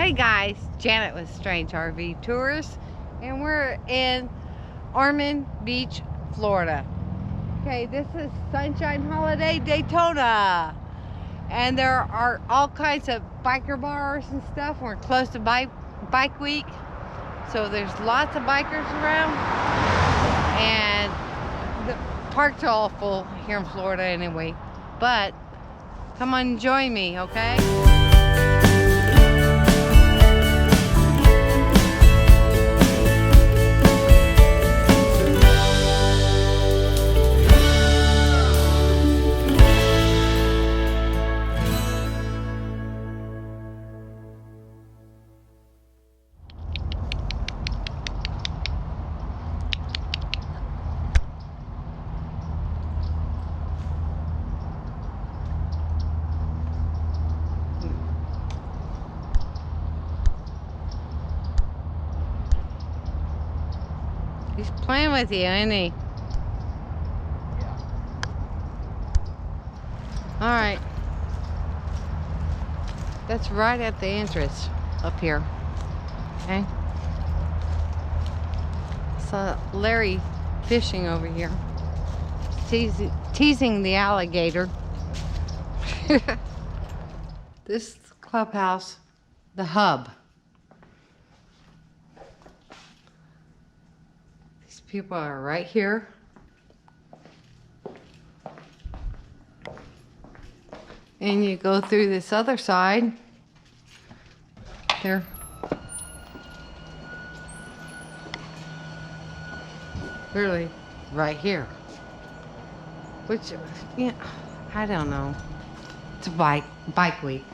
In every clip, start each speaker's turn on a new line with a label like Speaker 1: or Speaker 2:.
Speaker 1: Hey guys, Janet with Strange RV Tours, and we're in Ormond Beach, Florida. Okay, this is Sunshine Holiday Daytona, and there are all kinds of biker bars and stuff. We're close to bike week, so there's lots of bikers around, and the parks are all full here in Florida anyway. But come on, join me, okay? He's playing with you, isn't he?
Speaker 2: Yeah.
Speaker 1: Alright. That's right at the entrance up here. Okay? So Larry fishing over here. Teasing the alligator. This clubhouse, the hub. These people are right here. And you go through this other side. They're really right here. Which, yeah, I don't know. It's a bike week.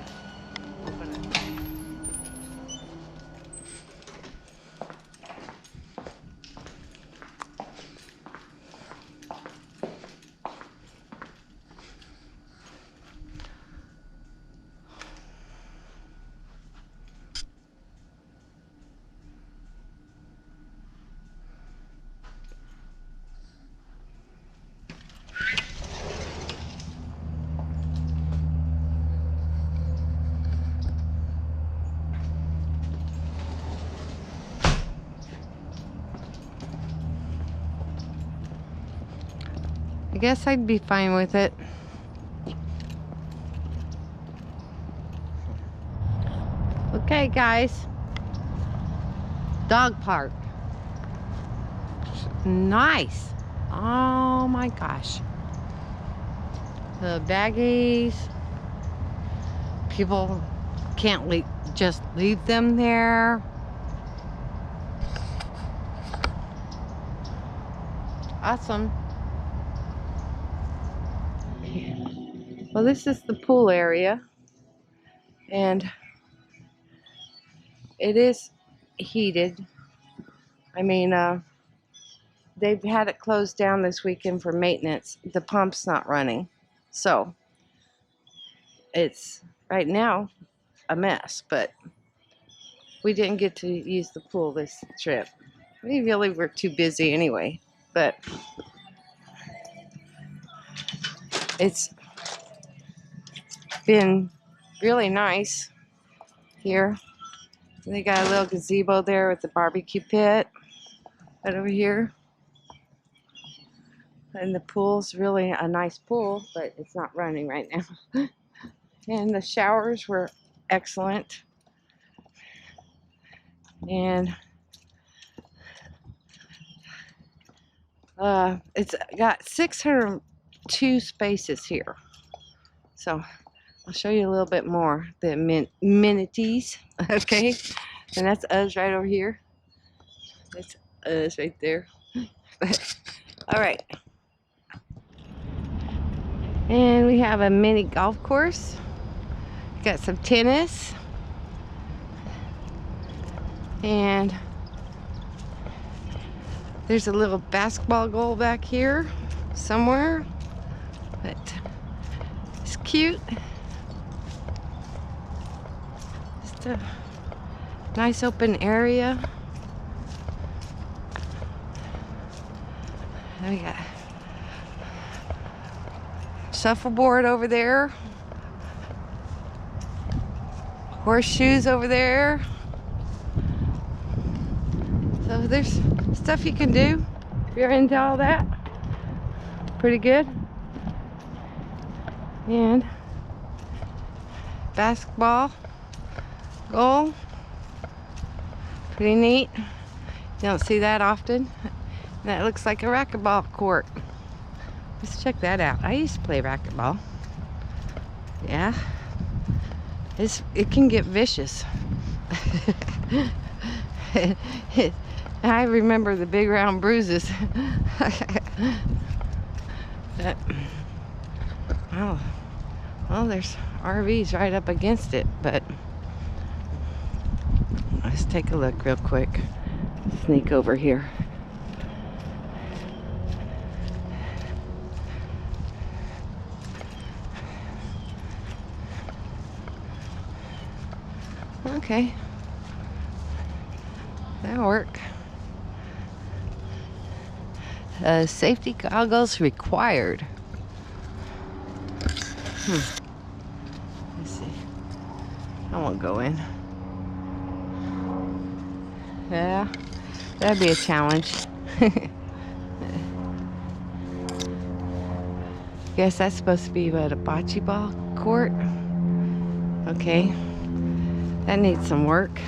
Speaker 1: I guess I'd be fine with it. Okay, guys. Dog park. Nice. Oh my gosh. The baggies. People can't just leave them there. Awesome. Well, this is the pool area, and it is heated. I mean, they've had it closed down this weekend for maintenance. The pump's not running, so it's right now a mess, but we didn't get to use the pool this trip. We really were too busy anyway, but it's been really nice here. They got a little gazebo there with the barbecue pit right over here. And the pool's really a nice pool, but it's not running right now. And the showers were excellent. And it's got 602 spaces here. So I'll show you a little bit more. The amenities, okay? And that's us right over here. That's us right there. All right. And we have a mini golf course. Got some tennis. And there's a little basketball goal back here somewhere. But it's cute. Just a nice open area. And we got shuffleboard over there. horseshoes over there. So there's stuff you can do if you're into all that. Pretty good. And basketball goal. Pretty neat. You don't see that often. That looks like a racquetball court. Let's check that out. I used to play racquetball. Yeah. It can get vicious. I remember the big round bruises. Oh, well, there's RVs right up against it, but let's take a look real quick. Sneak over here. Okay, that'll work. Safety goggles required. Let's see. I won't go in. Yeah, that'd be a challenge. Guess that's supposed to be what, a bocce ball court? Okay, that needs some work.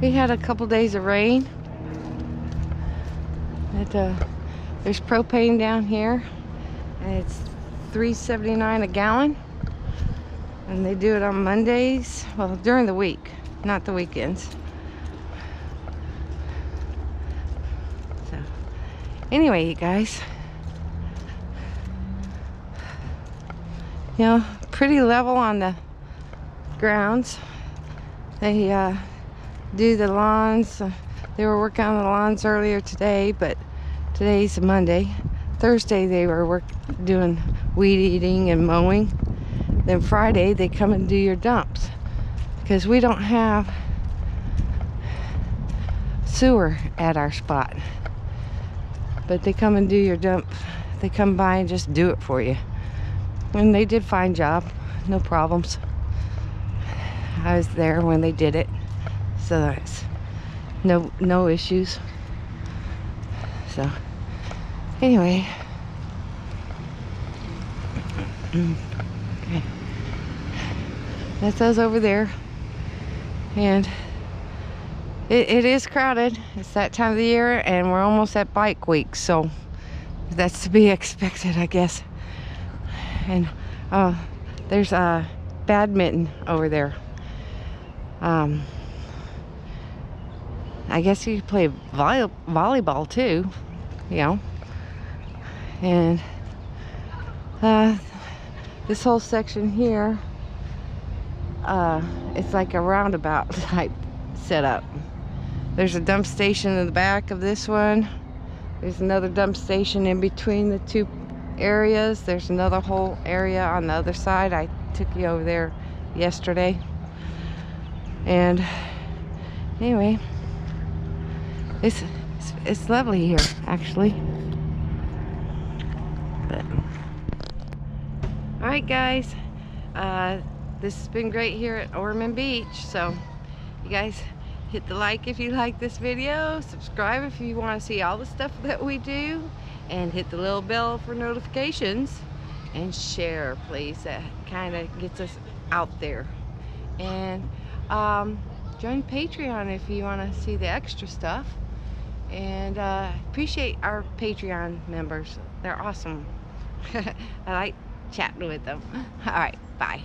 Speaker 1: We had a couple days of rain. There's propane down here, and it's $3.79 a gallon. And they do it on Mondays, well, during the week, not the weekends. So, anyway, you guys, you know, pretty level on the grounds. They do the lawns. They were working on the lawns earlier today, but today's Monday. Thursday they were doing weed eating and mowing. Then Friday they come and do your dumps, because we don't have sewer at our spot. But they come and do your dump. They come by and just do it for you. And they did a fine job, no problems. I was there when they did it, so that's no issues. So anyway, okay, that's those over there, and it is crowded. It's that time of the year, and we're almost at bike week, so that's to be expected, I guess. And there's a badminton over there. I guess you could play volleyball too, you know. And this whole section here, it's like a roundabout type setup. There's a dump station in the back of this one. There's another dump station in between the two areas. There's another whole area on the other side. I took you over there yesterday. And anyway, it's lovely here, actually. But all right, guys, this has been great here at Ormond Beach. So you guys hit the like if you like this video, subscribe if you want to see all the stuff that we do, and hit the little bell for notifications, and share, please. That kind of gets us out there. And join Patreon if you want to see the extra stuff. And appreciate our Patreon members. They're awesome. I like chatting with them. All right, bye.